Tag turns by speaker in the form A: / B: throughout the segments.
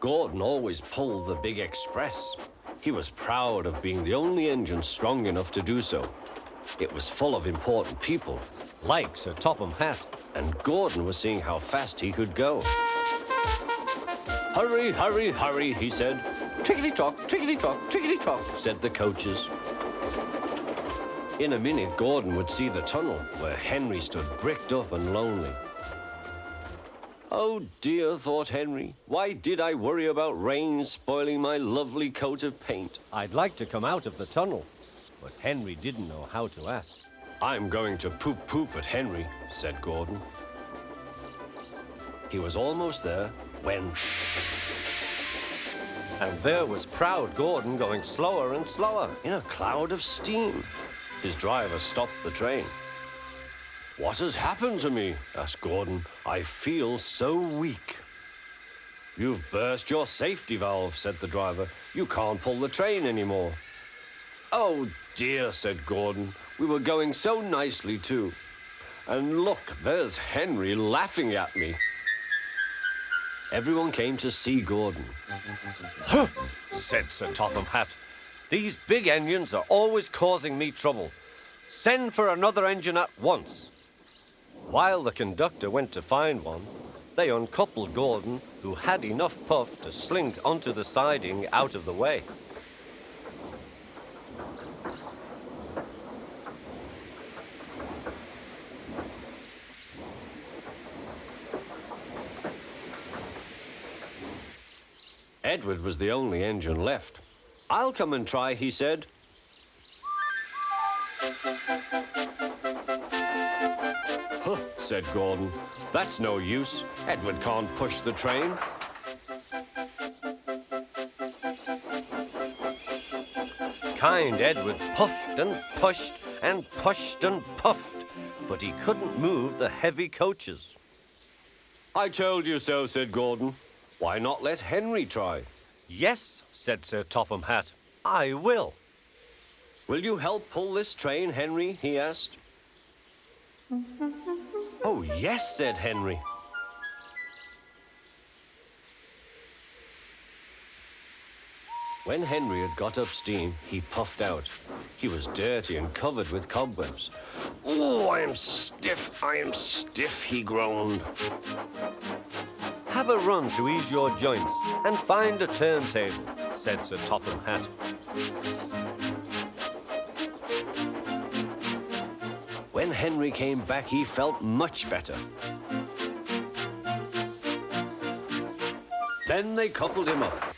A: Gordon always pulled the big express. He was proud of being the only engine strong enough to do so. It was full of important people, like Sir Topham Hatt, and Gordon was seeing how fast he could go. "Hurry, hurry, hurry," he said. "Tickety-tock, tickety-tock, tickety-tock," said the coaches. In a minute, Gordon would see the tunnel where Henry stood bricked up and lonely. "Oh dear," thought Henry, "why did I worry about rain spoiling my lovely coat of paint? I'd like to come out of the tunnel." But Henry didn't know how to ask. "I'm going to poop at Henry," said Gordon. He was almost there when... And there was proud Gordon going slower and slower in a cloud of steam. His driver stopped the train. "What has happened to me?" asked Gordon. "I feel so weak." "You've burst your safety valve," said the driver. "You can't pull the train anymore." "Oh dear," said Gordon. "We were going so nicely too. And look, there's Henry laughing at me." Everyone came to see Gordon. "Huh," said Sir Topham Hatt. "These big engines are always causing me trouble. Send for another engine at once." While the conductor went to find one, they uncoupled Gordon, who had enough puff to slink onto the siding out of the way. Edward was the only engine left. "I'll come and try," he said. "Huh," said Gordon. "That's no use. Edward can't push the train." Kind Edward puffed and pushed and pushed and puffed, but he couldn't move the heavy coaches. "I told you so," said Gordon. "Why not let Henry try?" "Yes," said Sir Topham Hatt, "I will." "Will you help pull this train, Henry?" he asked. "Oh, yes," said Henry. When Henry had got up steam, he puffed out. He was dirty and covered with cobwebs. "Oh, I am stiff," he groaned. "Have a run to ease your joints and find a turntable," said Sir Topham Hatt. When Henry came back, he felt much better. Then they coupled him up.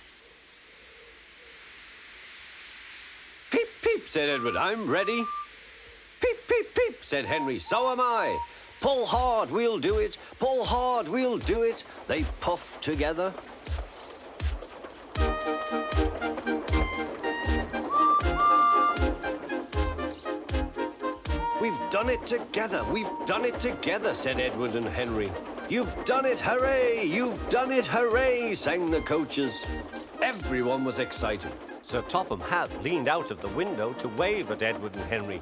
A: "Peep, peep," said Edward, "I'm ready." "Peep, peep, peep," said Henry, "so am I." "Pull hard, we'll do it. Pull hard, we'll do it." They puffed together. "We've done it together. We've done it together," said Edward and Henry. "You've done it, hooray! You've done it, hooray!" sang the coaches. Everyone was excited. Sir Topham Hatt leaned out of the window to wave at Edward and Henry.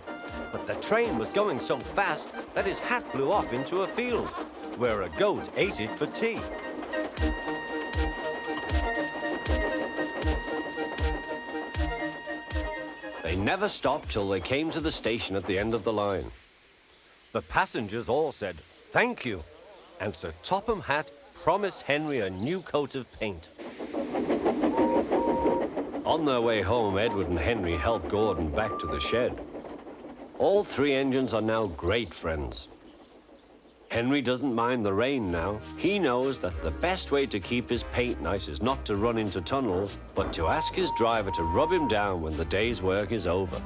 A: But the train was going so fast that his hat blew off into a field, where a goat ate it for tea. They never stopped till they came to the station at the end of the line. The passengers all said, "Thank you," and Sir Topham Hatt promised Henry a new coat of paint. On their way home, Edward and Henry helped Gordon back to the shed. All three engines are now great friends. Henry doesn't mind the rain now. He knows that the best way to keep his paint nice is not to run into tunnels, but to ask his driver to rub him down when the day's work is over.